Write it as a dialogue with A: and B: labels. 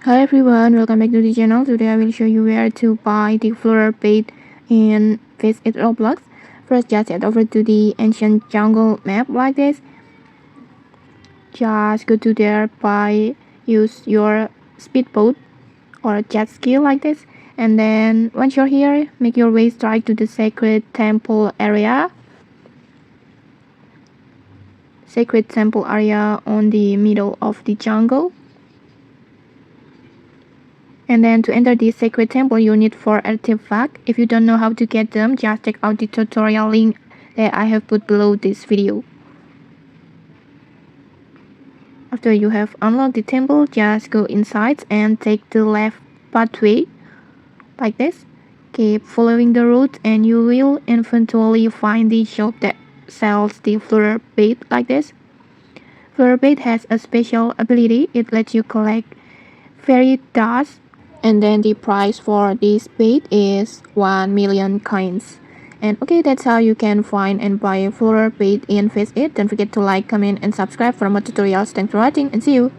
A: Hi everyone, welcome back to the channel. Today I will show you where to buy the floral bait in Fish It Roblox. First, just head over to the ancient jungle map like this. Just go to there by use your speedboat or jet ski like this. And then once you're here, make your way straight to the sacred temple area. Sacred temple area on the middle of the jungle. And then to enter this sacred temple, you need 4 artifacts. If you don't know how to get them, just check out the tutorial link that I have put below this video. After you have unlocked the temple, just go inside and take the left pathway like this. Keep following the route and you will eventually find the shop that sells the floral bait like this. Floral bait has a special ability. It lets you collect fairy dust, and then the price for this bait is 1 million coins. And okay, that's how you can find and buy floral bait in Fish It. Don't forget to like, comment, and subscribe for more tutorials. Thanks for watching and see you.